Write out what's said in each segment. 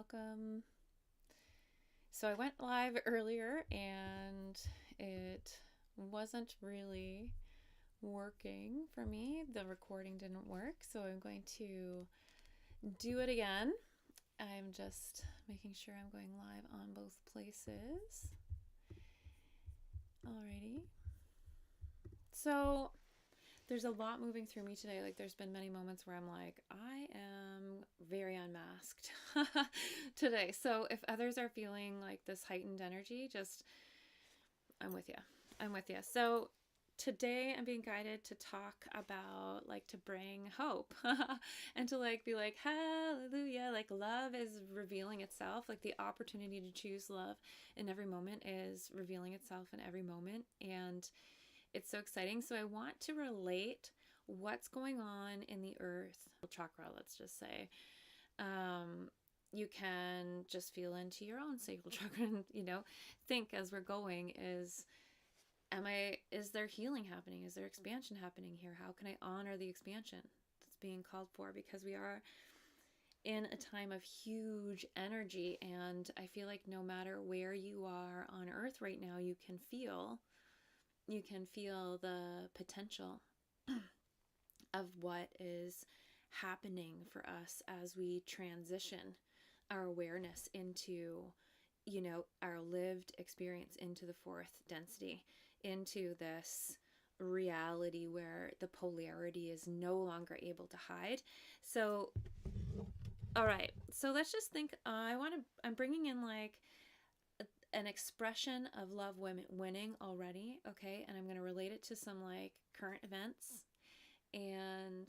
welcome. So I went live earlier and it wasn't really working for me. The recording didn't work, so I'm going to do it again. I'm just making sure I'm going live on both places. Alrighty. So there's a lot moving through me today. Like, there's been many moments where I'm like, I am very unmasked today. So if others are feeling like this heightened energy, just, I'm with you. I'm with you. So today I'm being guided to talk about, like, to bring hope and to, like, be like, hallelujah. Like, love is revealing itself. Like, the opportunity to choose love in every moment is revealing itself in every moment. And it's so exciting. So I want to relate what's going on in the earth chakra, let's just say. You can just feel into your own sacral chakra and, think as we're going is there healing happening? Is there expansion happening here? How can I honor the expansion that's being called for? Because we are in a time of huge energy, and I feel like no matter where you are on earth right now, you can feel the potential of what is happening for us as we transition our awareness into, our lived experience, into the fourth density, into this reality where the polarity is no longer able to hide. So, all right. So let's just think, I'm bringing in like an expression of love winning already, okay? And I'm going to relate it to some like current events, and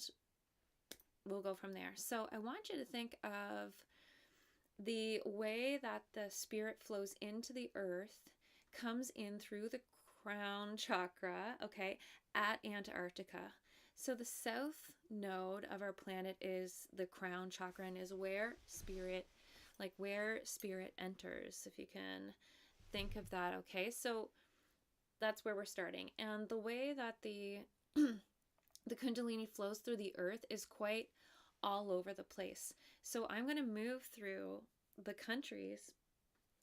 we'll go from there. So I want you to think of the way that the spirit flows into the earth, comes in through the crown chakra, okay, at Antarctica. So the south node of our planet is the crown chakra and is where spirit enters, if you can think of that, okay? So that's where we're starting. And the way that the Kundalini flows through the earth is quite all over the place. So I'm going to move through the countries,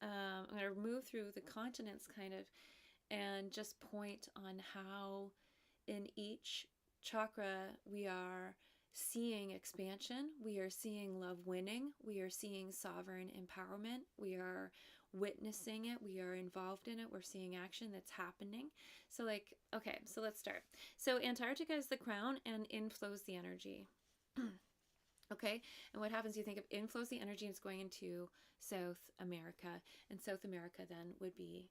I'm going to move through the continents kind of, and just point on how in each chakra we are seeing expansion, we are seeing love winning, we are seeing sovereign empowerment, we are witnessing it, we are involved in it, we're seeing action that's happening. So so let's start. So Antarctica is the crown and inflows the energy. Okay, and what happens, you think of inflows the energy, and it's going into South America, and South America then would be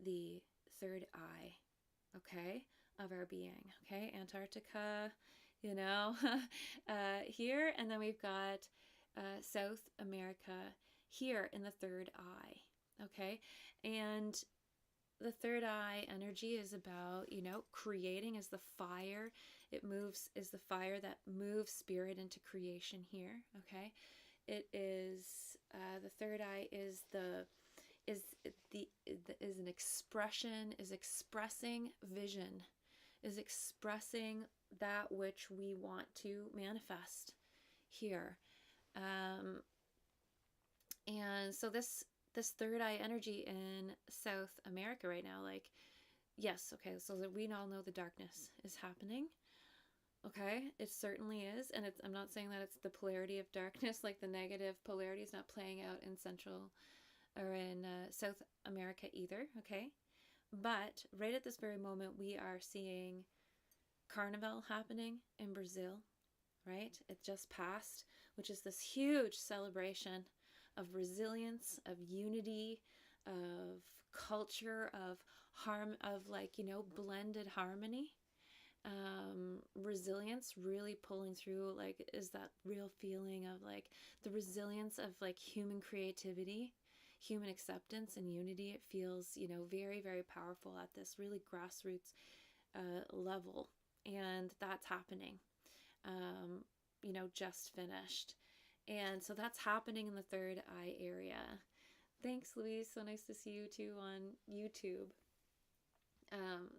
the third eye, okay, of our being, okay, Antarctica, here, and then we've got South America here in the third eye, okay, and the third eye energy is about, creating, is the fire. Is the fire that moves spirit into creation here, okay? It is, the third eye is an expression, is expressing vision, is expressing that which we want to manifest here. And so this third eye energy in South America right now, like, yes, okay, so that we all know the darkness is happening, okay, it certainly is, and I'm not saying that it's the polarity of darkness, like the negative polarity is not playing out in Central or in South America either, okay, but right at this very moment we are seeing Carnival happening in Brazil, right? It just passed, which is this huge celebration of resilience, of unity, of culture, of blended harmony. Resilience really pulling through, like, is that real feeling of like the resilience of like human creativity, human acceptance and unity. It feels, very, very powerful at this really grassroots level. And that's happening. Just finished. And so that's happening in the third eye area. Thanks, Louise. So nice to see you too on YouTube.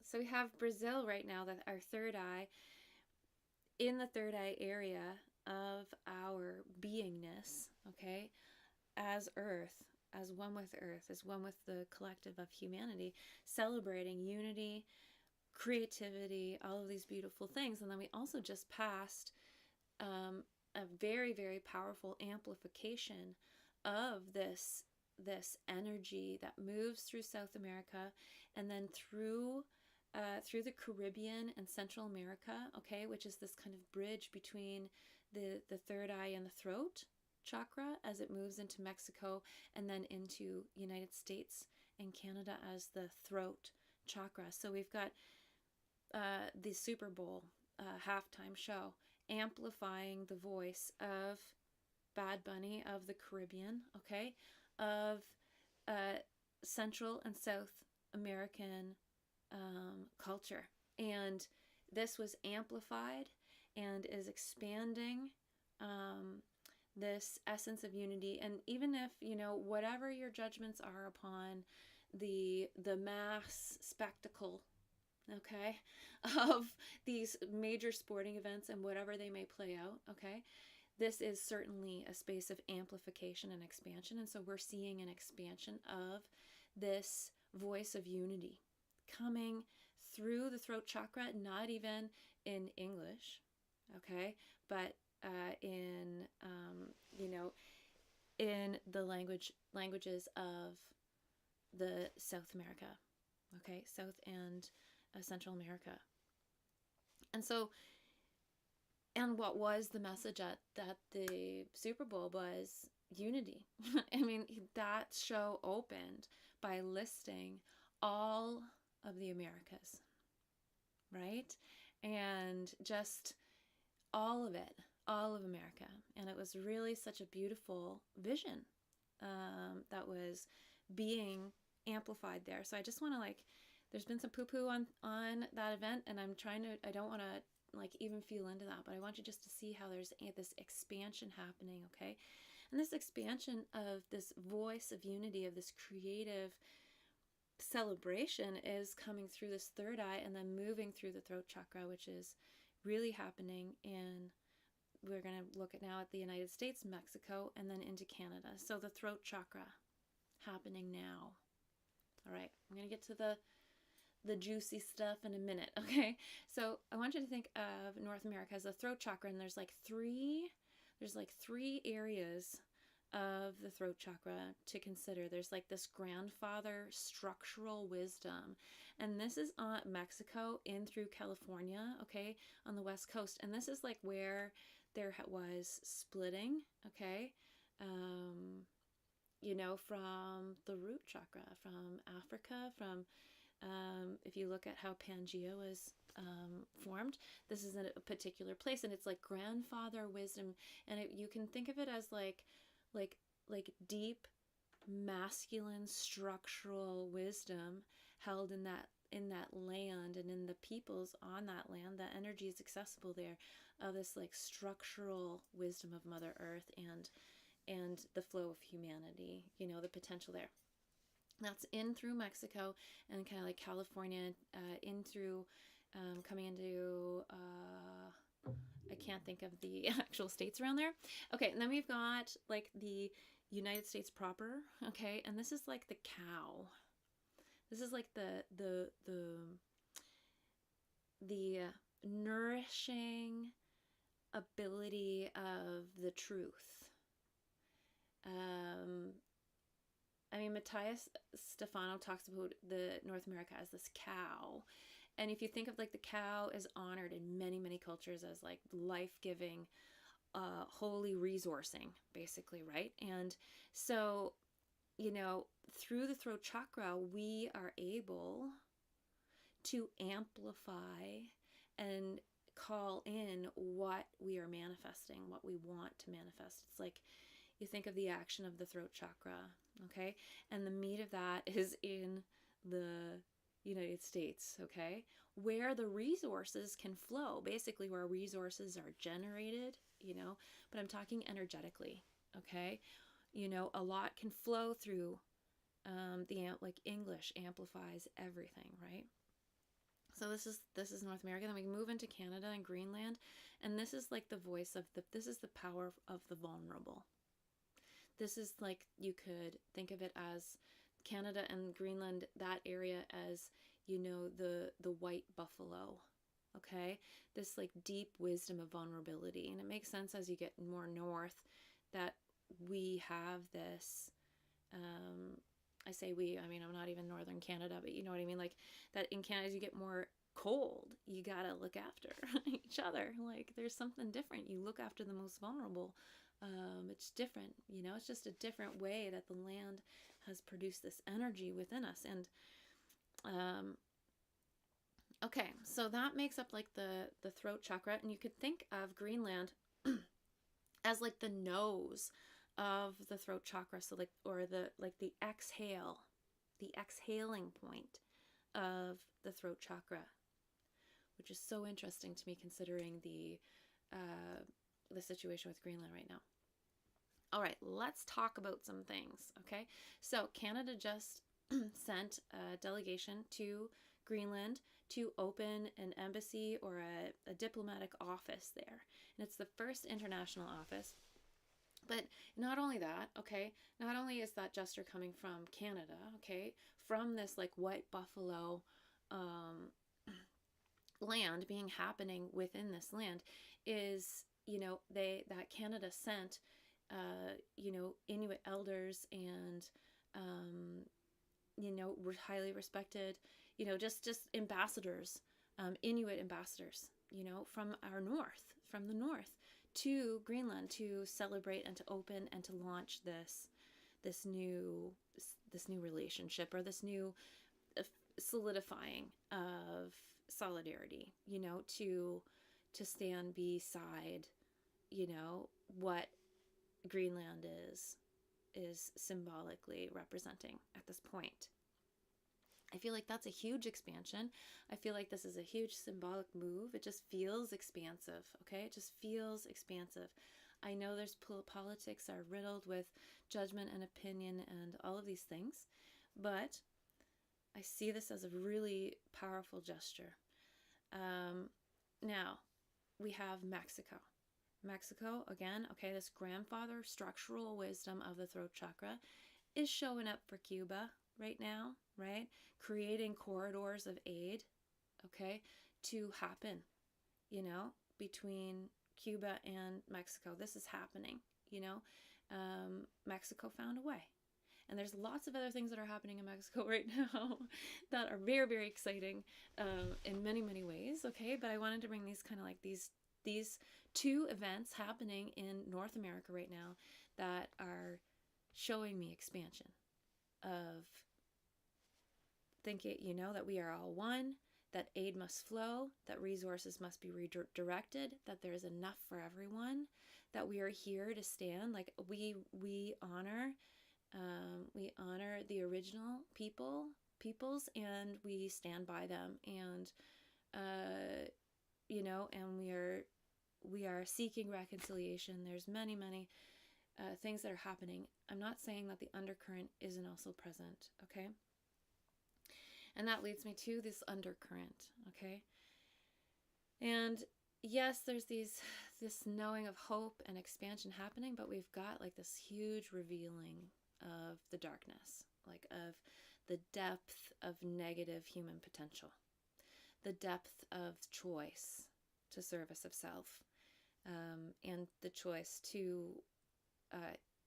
So we have Brazil right now, that our third eye, in the third eye area of our beingness, okay? as Earth, as one with Earth, as one with the collective of humanity, celebrating unity, creativity, all of these beautiful things. And then we also just passed a very, very powerful amplification of this energy that moves through South America and then through the Caribbean and Central America, okay, which is this kind of bridge between the third eye and the throat chakra as it moves into Mexico and then into United States and Canada as the throat chakra. So we've got the Super Bowl halftime show amplifying the voice of Bad Bunny, of the Caribbean, okay, of Central and South American culture. And this was amplified and is expanding this essence of unity. And even if, whatever your judgments are upon the mass spectacle, okay, of these major sporting events and whatever they may play out, okay, this is certainly a space of amplification and expansion. And so we're seeing an expansion of this voice of unity coming through the throat chakra, not even in English, okay, but in in the languages of the South America, okay, South and Central America. And so, and what was the message at the Super Bowl was unity. I mean, that show opened by listing all of the Americas, right? And just all of it, all of America. And it was really such a beautiful vision that was being amplified there. So I just want to there's been some poo-poo on that event, and I don't want to even feel into that, but I want you just to see how there's this expansion happening, okay? And this expansion of this voice of unity, of this creative celebration is coming through this third eye and then moving through the throat chakra, which is really happening we're going to look at now at the United States, Mexico, and then into Canada. So the throat chakra happening now. All right, I'm going to get to the juicy stuff in a minute, okay? So I want you to think of North America as a throat chakra, and there's three areas of the throat chakra to consider. There's this grandfather structural wisdom, and this is on Mexico in through California, okay, on the west coast. And this is where there was splitting, okay, from the root chakra, from Africa, from if you look at how Pangea was formed, this is a particular place, and it's grandfather wisdom, and you can think of it as like deep masculine structural wisdom held in that land and in the peoples on that land. The energy is accessible there of this structural wisdom of Mother Earth and the flow of humanity, the potential there. That's in through Mexico and kind of California, in through coming into I can't think of the actual states around there. Okay, and then we've got the United States proper, okay, and this is the cow. This is the nourishing ability of the truth. Matthias Stefano talks about the North America as this cow. And if you think of the cow is honored in many, many cultures as life-giving, holy resourcing, basically, right? And so, through the throat chakra, we are able to amplify and call in what we are manifesting, what we want to manifest. It's you think of the action of the throat chakra, okay? And the meat of that is in the United States, okay? Where the resources can flow, basically where resources are generated, but I'm talking energetically, okay? A lot can flow through English amplifies everything, right? So this is North America. Then we move into Canada and Greenland, and this is the voice of this is the power of the vulnerable. This is like, you could think of it as Canada and Greenland, that area, as, you know, the white buffalo. Okay, this like deep wisdom of vulnerability. And it makes sense as you get more north that we have this, I say we, I mean, I'm not even northern Canada, but you know what I mean? Like, that in Canada, as you get more cold, you gotta look after each other. Like, there's something different. You look after the most vulnerable. It's different, you know, it's just a different way that the land has produced this energy within us. And okay, so that makes up like the throat chakra. And you could think of Greenland as like the nose of the throat chakra. So like, or the like the exhaling point of the throat chakra, which is so interesting to me considering the situation with Greenland right now. All right, let's talk about some things, okay? So Canada just sent a delegation to Greenland to open an embassy or a diplomatic office there. And it's the first international office. But not only that, okay, not only is that gesture coming from Canada, okay, from this like white buffalo land being happening within this land, is, you know, that Canada sent you know, Inuit elders and you know, highly respected, you know, just ambassadors, Inuit ambassadors, you know, from the north to Greenland to celebrate and to open and to launch this new relationship, or this new solidifying of solidarity, you know, to stand beside, you know, what Greenland is symbolically representing at this point. I feel like that's a huge expansion. I feel like this is a huge symbolic move. It just feels expansive, okay? It just feels expansive. I know there's politics are riddled with judgment and opinion and all of these things, but I see this as a really powerful gesture. Now, we have Mexico. Mexico, again, okay, this grandfather structural wisdom of the throat chakra is showing up for Cuba right now, right? Creating corridors of aid, okay, to happen, you know, between Cuba and Mexico. This is happening, you know. Mexico found a way. And there's lots of other things that are happening in Mexico right now that are very, very exciting in many, many ways, okay? But I wanted to bring these kind of like these two events happening in North America right now that are showing me expansion of thinking, you know, that we are all one, that aid must flow, that resources must be redirected, that there is enough for everyone, that we are here to stand. Like, we honor the original peoples, and we stand by them, and you know, and we are seeking reconciliation. There's many things that are happening. I'm not saying that the undercurrent isn't also present, okay? And that leads me to this undercurrent, okay? And yes, there's this knowing of hope and expansion happening, but we've got like this huge revealing of the darkness, like of the depth of negative human potential, the depth of choice to service of self, and the choice to,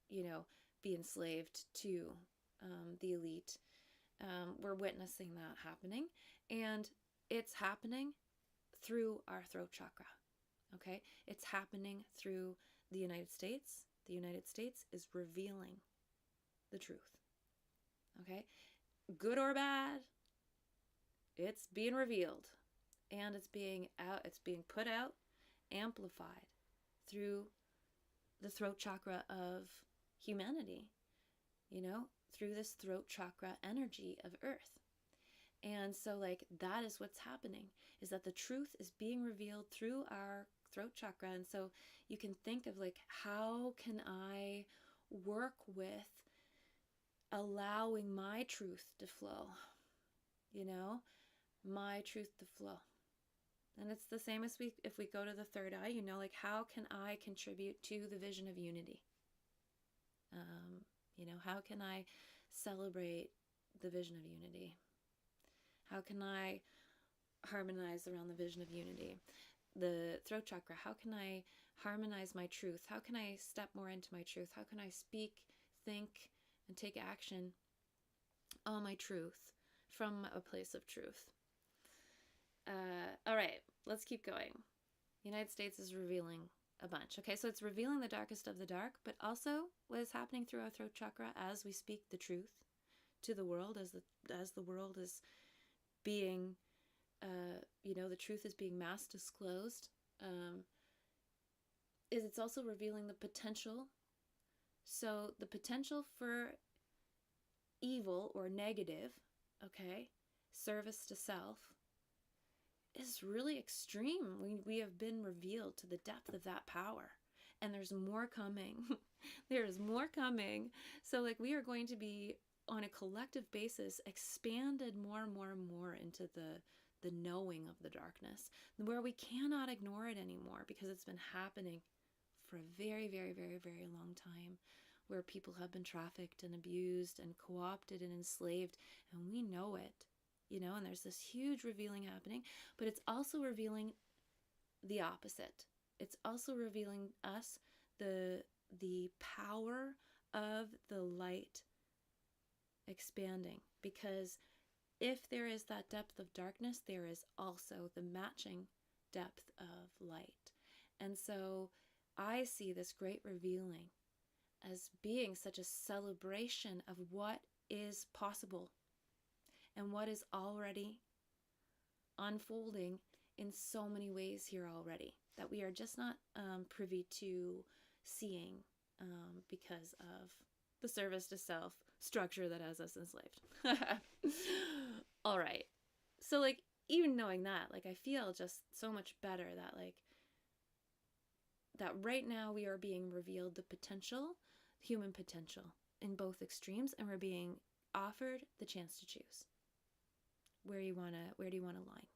you know, be enslaved to the elite. We're witnessing that happening, and it's happening through our throat chakra, okay? It's happening through the United States. The United States is revealing the truth, okay? Good or bad, it's being revealed, and it's being put out, amplified through the throat chakra of humanity, you know, through this throat chakra energy of earth. And so like that is what's happening, is that the truth is being revealed through our throat chakra. And so you can think of like, how can I work with allowing my truth to flow, you know, my truth to flow. And it's the same as if we go to the third eye, you know, like how can I contribute to the vision of unity? How can I celebrate the vision of unity? How can I harmonize around the vision of unity? The throat chakra, how can I harmonize my truth? How can I step more into my truth? How can I speak, think, and take action on my truth from a place of truth? All right, let's keep going. The United States is revealing a bunch. Okay, so it's revealing the darkest of the dark, but also what is happening through our throat chakra as we speak the truth to the world, as the world is being, the truth is being mass disclosed, is it's also revealing the potential. So the potential for evil or negative, okay, service to self, is really extreme. We have been revealed to the depth of that power. And there's more coming. There is more coming. So we are going to be, on a collective basis, expanded more and more and more into the knowing of the darkness, where we cannot ignore it anymore, because it's been happening for a very, very, very, very long time, where people have been trafficked and abused and co-opted and enslaved, and we know it, and there's this huge revealing happening, but it's also revealing the opposite. It's also revealing us the power of the light expanding, because if there is that depth of darkness, there is also the matching depth of light. And so I see this great revealing as being such a celebration of what is possible and what is already unfolding in so many ways here already, that we are just not privy to seeing because of the service to self structure that has us enslaved. All right. So even knowing that, I feel just so much better that right now we are being revealed the potential, human potential in both extremes, and we're being offered the chance to choose where do you want to line.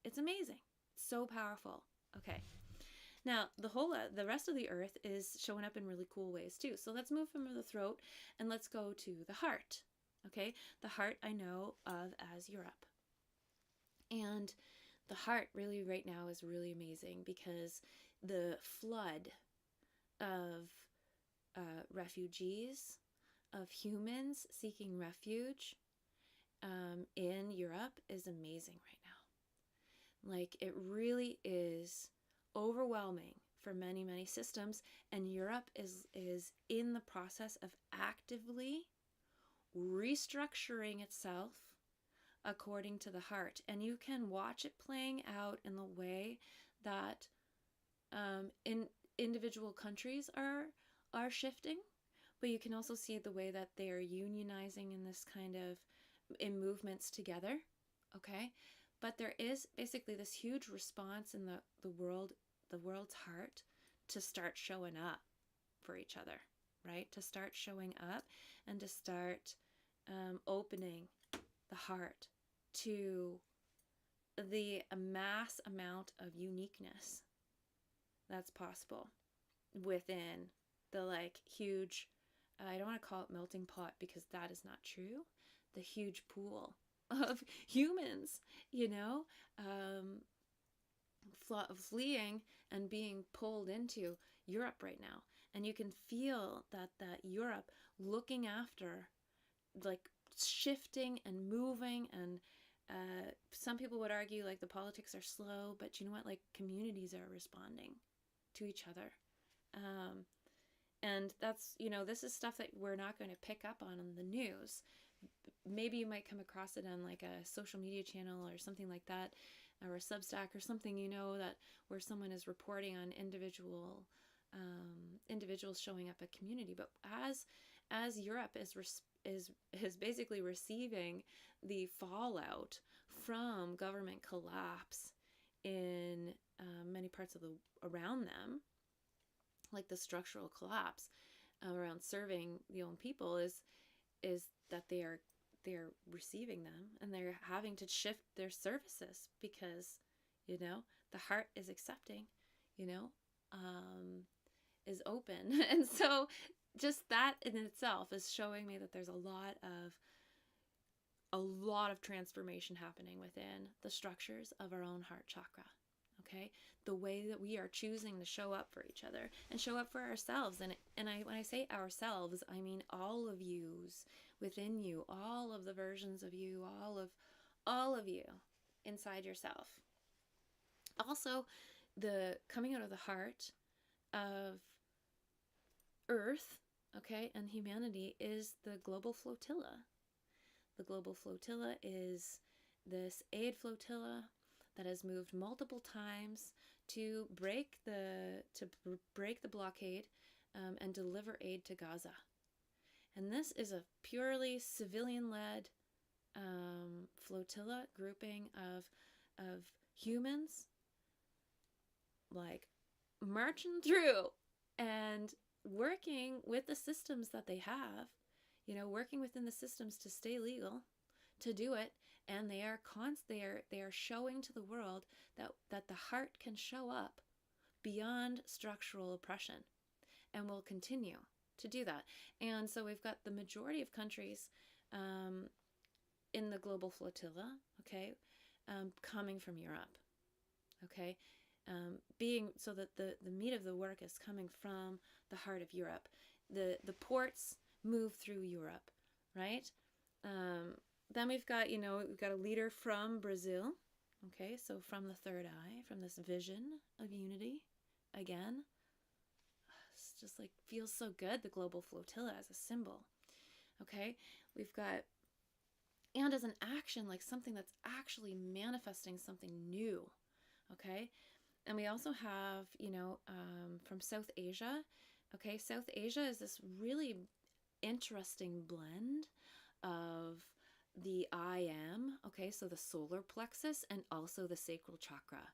It's amazing. It's so powerful. Okay. Now, the rest of the earth is showing up in really cool ways too. So let's move from the throat and let's go to the heart. Okay? The heart I know of as Europe. And the heart really right now is really amazing, because the flood of refugees, of humans seeking refuge in Europe is amazing right now. It really is overwhelming for many, many systems, and Europe is in the process of actively restructuring itself according to the heart. And you can watch it playing out in the way that in individual countries are shifting, but you can also see the way that they are unionizing in this kind of in movements together. Okay, but there is basically this huge response in the world's heart to start showing up for each other, right? To start showing up and to start opening the heart to the mass amount of uniqueness that's possible within the huge, I don't want to call it melting pot, because that is not true, the huge pool of humans, fleeing and being pulled into Europe right now. And you can feel that Europe looking after, shifting and moving, and some people would argue the politics are slow, but you know what, communities are responding to each other. And that's, this is stuff that we're not going to pick up on the news. Maybe you might come across it on a social media channel or something like that, or a Substack or something, that where someone is reporting on individuals showing up a community. But as Europe is basically receiving the fallout from government collapse in many parts of around them, the structural collapse around serving the own people, is that they're receiving them, and they're having to shift their services, because the heart is accepting, is open. And so just that in itself is showing me that there's a lot of transformation happening within the structures of our own heart chakra. Okay, the way that we are choosing to show up for each other and show up for ourselves, when I say ourselves, I mean all of yous within you, all of the versions of you, all of you inside yourself. Also, the coming out of the heart of Earth, okay, and humanity is the global flotilla. The global flotilla is this aid flotilla that has moved multiple times to break the blockade and deliver aid to Gaza. And this is a purely civilian-led flotilla grouping of humans, like marching through and working with the systems that they have, working within the systems to stay legal, to do it, and they are showing to the world that the heart can show up beyond structural oppression, and will continue to do that. And so we've got the majority of countries in the global flotilla, okay, coming from Europe, okay, being so that the meat of the work is coming from the heart of Europe. The ports move through Europe, right? Then we've got a leader from Brazil, okay, so from the third eye, from this vision of unity, again, it's just like feels so good, the global flotilla as a symbol, okay. We've got, and as an action, like something that's actually manifesting something new, okay. And we also have, from South Asia, okay. South Asia is this really interesting blend of the I am, okay, so the solar plexus and also the sacral chakra.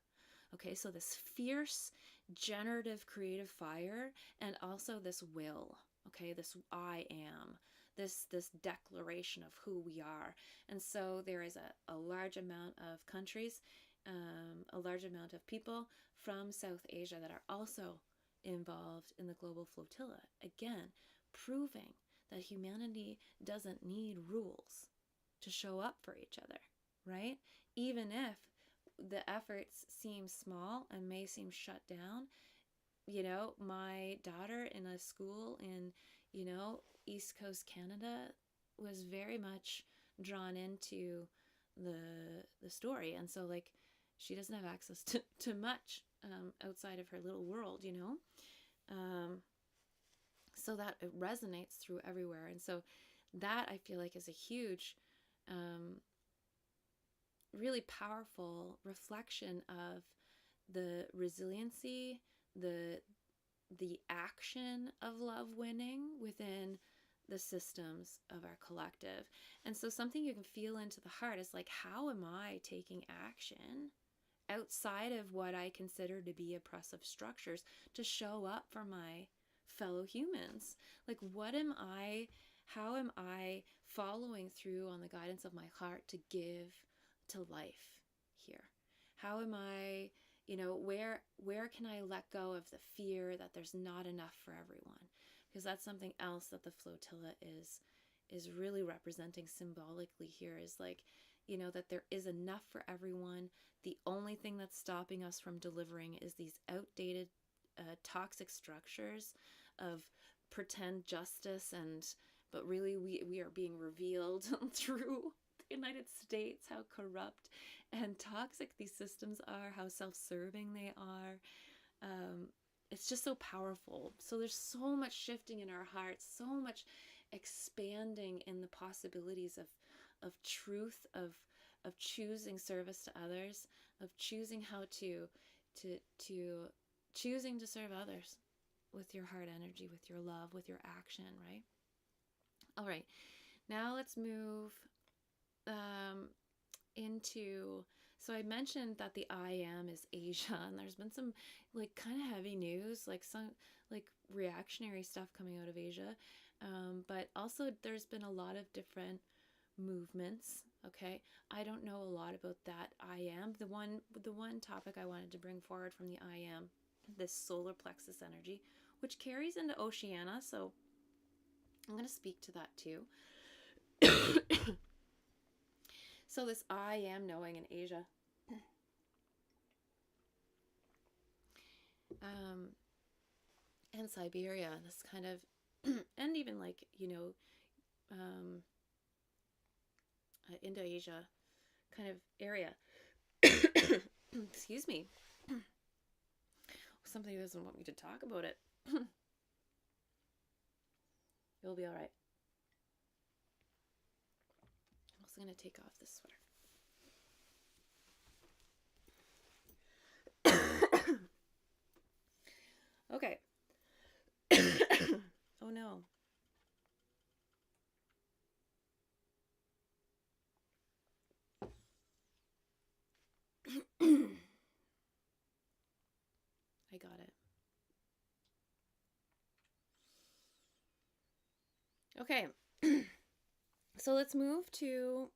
Okay, so this fierce, generative, creative fire, and also this will, okay, this I am, this declaration of who we are. And so there is a large amount of countries, a large amount of people from South Asia that are also involved in the global flotilla. Again, proving that humanity doesn't need rules to show up for each other, right? Even if the efforts seem small and may seem shut down. My daughter in a school in, East Coast Canada was very much drawn into the story. And so, like, she doesn't have access to much outside of her little world, so that it resonates through everywhere. And so that, I feel like, is a huge really powerful reflection of the resiliency, the action of love winning within the systems of our collective. And so something you can feel into the heart is like, how am I taking action outside of what I consider to be oppressive structures to show up for my fellow humans? Like, how am I following through on the guidance of my heart to give to life here? How am I, where can I let go of the fear that there's not enough for everyone? Because that's something else that the flotilla is really representing symbolically here, is like, that there is enough for everyone. The only thing that's stopping us from delivering is these outdated, toxic structures of pretend justice, but really we are being revealed through the United States how corrupt and toxic these systems are, how self-serving they are. It's just so powerful. So there's so much shifting in our hearts, so much expanding in the possibilities of truth, of choosing service to others, of choosing how to choosing to serve others with your heart energy, with your love, with your action, right? All right, now let's move into, so I mentioned that the I am is Asia, and there's been some like kind of heavy news, like some like reactionary stuff coming out of Asia, but also there's been a lot of different movements. Okay, I don't know a lot about that I am. The one topic I wanted to bring forward from the I am, this solar plexus energy, which carries into Oceania. So I'm going to speak to that too. So this I am knowing in Asia, and Siberia, this kind of, and even like, um, Indo-Asia kind of area. Excuse me. Somebody doesn't want me to talk about it. You'll be all right. I'm also going to take off this sweater. Okay. Oh no. I got it. Okay. So let's move to,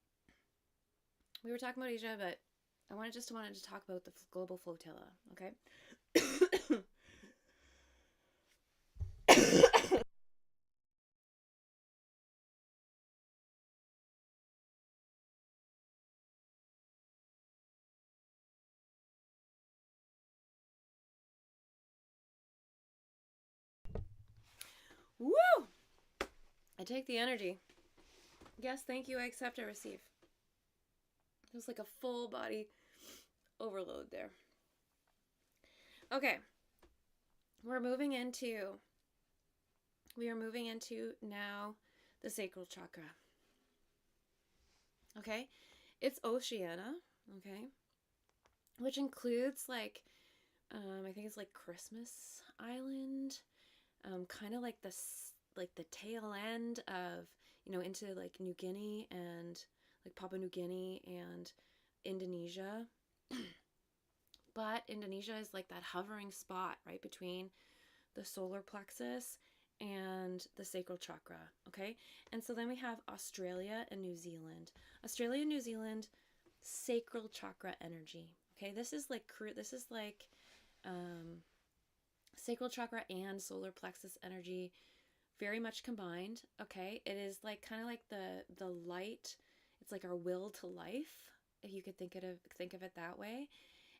we were talking about Asia, but I wanted to talk about the global flotilla, okay? Woo! I take the energy. Yes, thank you. I accept, I receive. It was like a full body overload there. Okay. We are moving into now the sacral chakra. Okay? It's Oceania, okay? Which includes like I think it's like Christmas Island, kind of like the tail end of, into like New Guinea and like Papua New Guinea and Indonesia. But Indonesia is like that hovering spot right between the solar plexus and the sacral chakra, okay? And so then we have Australia and New Zealand. Australia and New Zealand, sacral chakra energy, okay? This is like sacral chakra and solar plexus energy very much combined, okay? It is like kind of like the light, it's like our will to life, if you could think of it that way.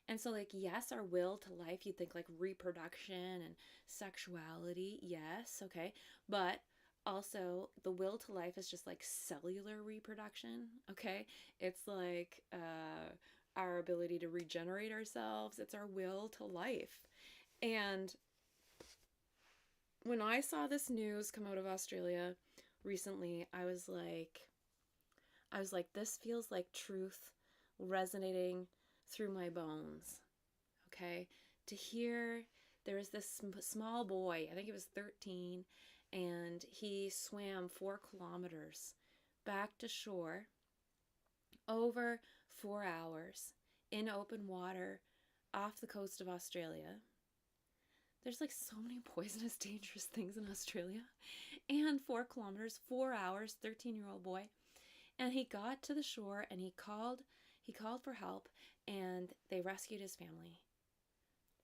And so, like, yes, our will to life, you think like reproduction and sexuality, yes, okay. But also, the will to life is just like cellular reproduction, okay? It's like our ability to regenerate ourselves, it's our will to life. And when I saw this news come out of Australia recently, I was like, this feels like truth resonating through my bones, okay? To hear there was this small boy, I think he was 13, and he swam 4 kilometers back to shore over 4 hours in open water off the coast of Australia. There's like so many poisonous, dangerous things in Australia. And 4 kilometers, 4 hours, 13-year-old boy. And he got to the shore and he called for help, and they rescued his family.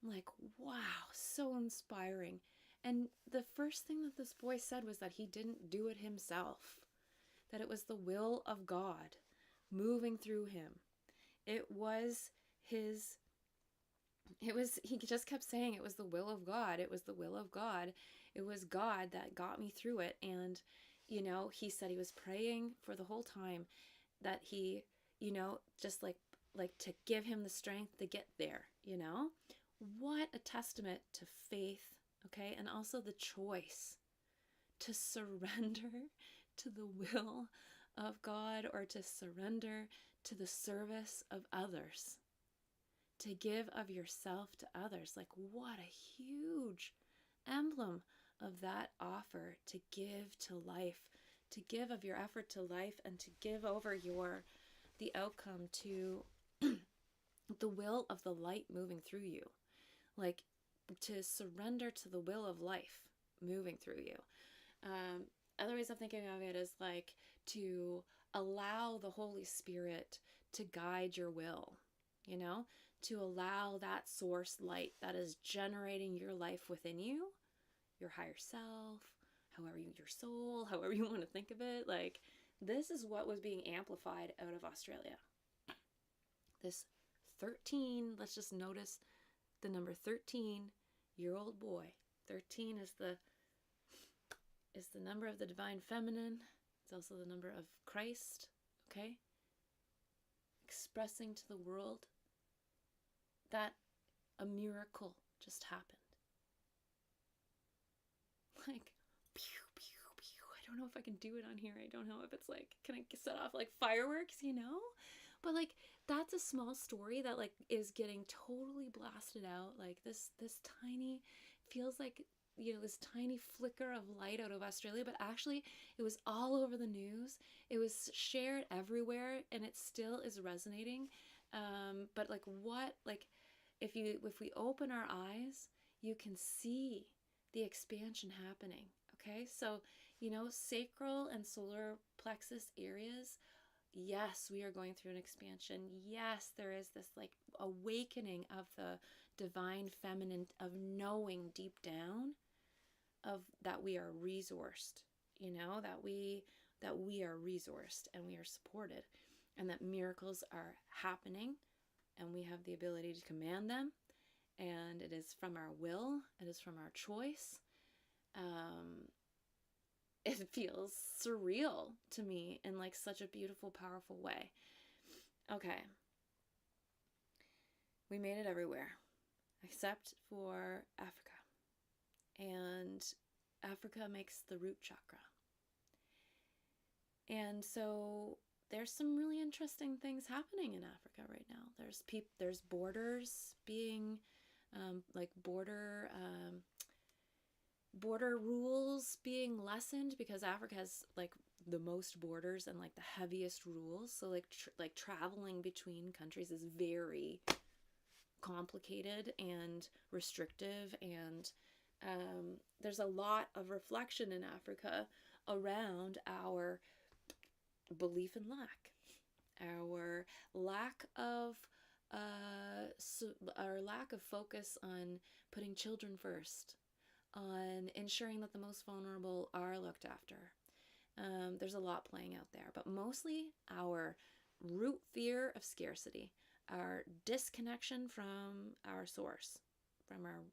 I'm like, wow, so inspiring. And the first thing that this boy said was that he didn't do it himself, that it was the will of God moving through him. He just kept saying it was the will of God. It was the will of God. It was God that got me through it. And, he said he was praying for the whole time that he, just like to give him the strength to get there, What a testament to faith, okay? And also the choice to surrender to the will of God, or to surrender to the service of others, to give of yourself to others. Like, what a huge emblem of that offer, to give to life, to give of your effort to life, and to give over the outcome to the will of the light moving through you. Like, to surrender to the will of life moving through you. Other ways of thinking of it is like to allow the Holy Spirit to guide your will, to allow that source light that is generating your life within you, your higher self, however your soul, however you want to think of it. Like, this is what was being amplified out of Australia. This 13, let's just notice the number 13-year-old boy. 13 is the number of the divine feminine. It's also the number of Christ, okay? Expressing to the world that a miracle just happened. Like, pew, pew, pew. I don't know if I can do it on here. I don't know if it's like, can I set off like fireworks, you know? But like, that's a small story that like is getting totally blasted out. Like this tiny, feels like, you know, this tiny flicker of light out of Australia, but actually it was all over the news. It was shared everywhere, and it still is resonating. But like, what, like, if we open our eyes, you can see the expansion happening. Okay, so, you know, sacral and solar plexus areas, yes, we are going through an expansion. Yes, there is this like awakening of the divine feminine, of knowing deep down of that we are resourced, you know, that we are resourced and we are supported, and that miracles are happening, and we have the ability to command them, and it is from our will, it is from our choice. It feels surreal to me in like such a beautiful, powerful way. Okay. We made it everywhere except for Africa. And Africa makes the root chakra. And so there's some really interesting things happening in Africa right now. There's borders being like border rules being lessened, because Africa has like the most borders and like the heaviest rules. So like traveling between countries is very complicated and restrictive, and there's a lot of reflection in Africa around our belief in lack, our lack of focus on putting children first, on ensuring that the most vulnerable are looked after. There's a lot playing out there, but mostly our root fear of scarcity, our disconnection from our source, from our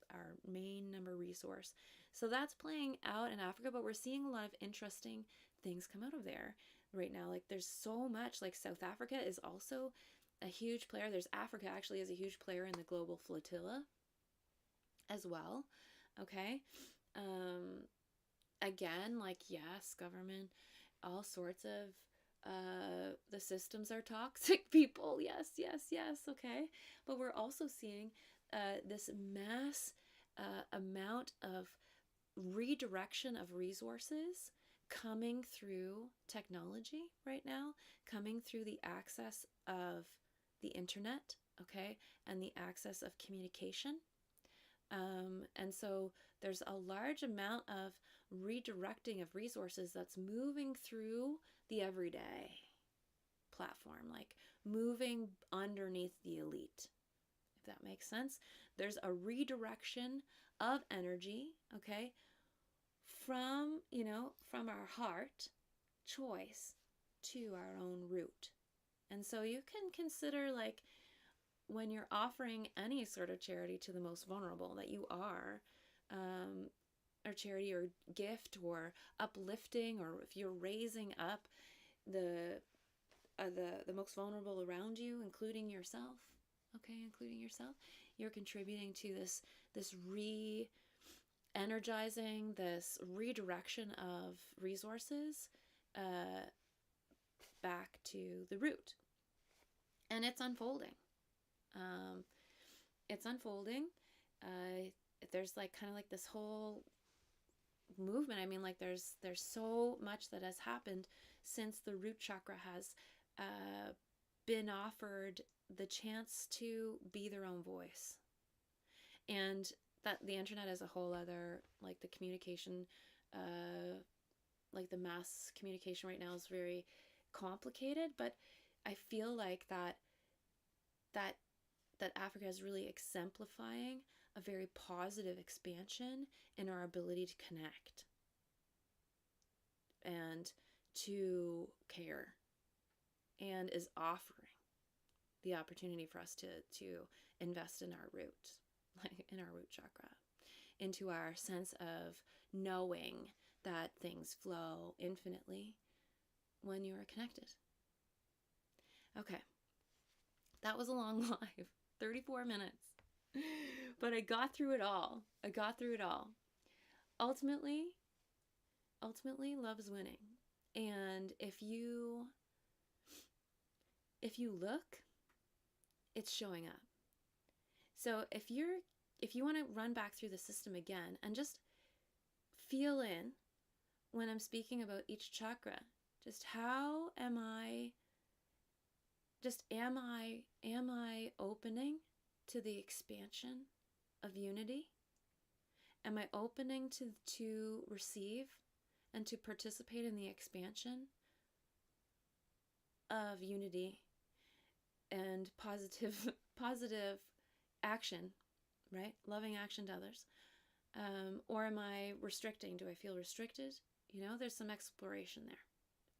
main number resource. So that's playing out in Africa, but we're seeing a lot of interesting things come out of there right now. Like there's so much, like South Africa is also a huge player. There's Africa actually is a huge player in the global flotilla as well. Okay. Again, like, yes, government, all sorts of, the systems are toxic, people. Yes, yes, yes. Okay. But we're also seeing, this mass, amount of redirection of resources coming through technology right now, coming through the access of the internet, okay, and the access of communication. And so there's a large amount of redirecting of resources that's moving through the everyday platform, like moving underneath the elite, if that makes sense. There's a redirection of energy, okay, from, you know, from our heart choice to our own root. And so you can consider, like, when you're offering any sort of charity to the most vulnerable, that you are, or charity or gift or uplifting, or if you're raising up the most vulnerable around you, including yourself, okay, including yourself, you're contributing to this re-energizing, this redirection of resources back to the root. And it's unfolding. It's unfolding. There's like kind of like this whole movement. I mean, like there's so much that has happened since the root chakra has been offered the chance to be their own voice. And that the internet is a whole other, like the communication, like the mass communication right now is very complicated, but I feel like that Africa is really exemplifying a very positive expansion in our ability to connect. and to care, and is offering the opportunity for us to invest in our root, like in our root chakra, into our sense of knowing that things flow infinitely when you are connected. Okay, that was a long live, 34 minutes, but I got through it all. Ultimately, love is winning. And if you look, it's showing up. So if you want to run back through the system again and just feel in when I'm speaking about each chakra, just how am I opening to the expansion of unity? Am I opening to receive and to participate in the expansion of unity and positive action, right? Loving action to others. Or am I restricting? Do I feel restricted? There's some exploration there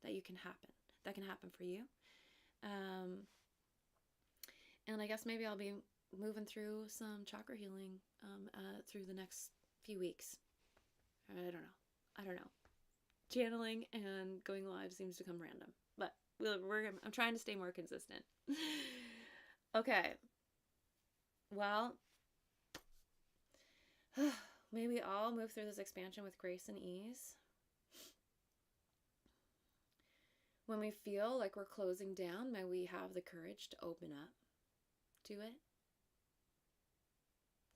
that can happen for you. And I guess maybe I'll be moving through some chakra healing through the next few weeks. I don't know. Channeling and going live seems to come random, but I'm trying to stay more consistent. Okay. Well, may we all move through this expansion with grace and ease. When we feel like we're closing down, may we have the courage to open up to it.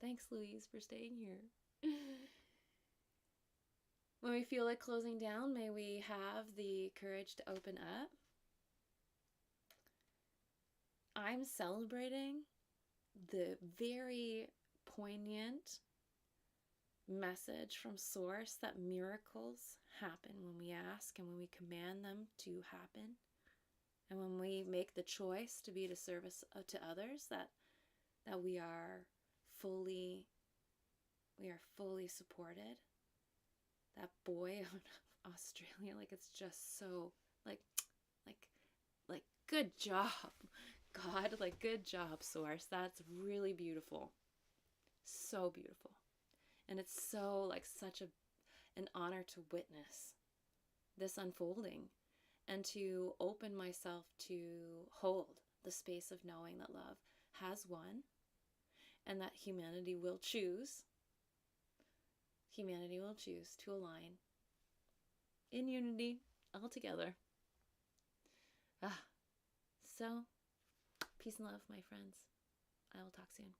Thanks, Louise, for staying here. When we feel like closing down, may we have the courage to open up. I'm celebrating the very poignant message from Source that miracles happen when we ask and when we command them to happen. And when we make the choice to be to service to others, that we are fully supported. That boy in Australia, it's just so like good job, God, good job, Source. That's really beautiful. So beautiful. And it's so such an honor to witness this unfolding and to open myself to hold the space of knowing that love has won and that humanity will choose to align in unity all together. So, peace and love, my friends. I will talk soon.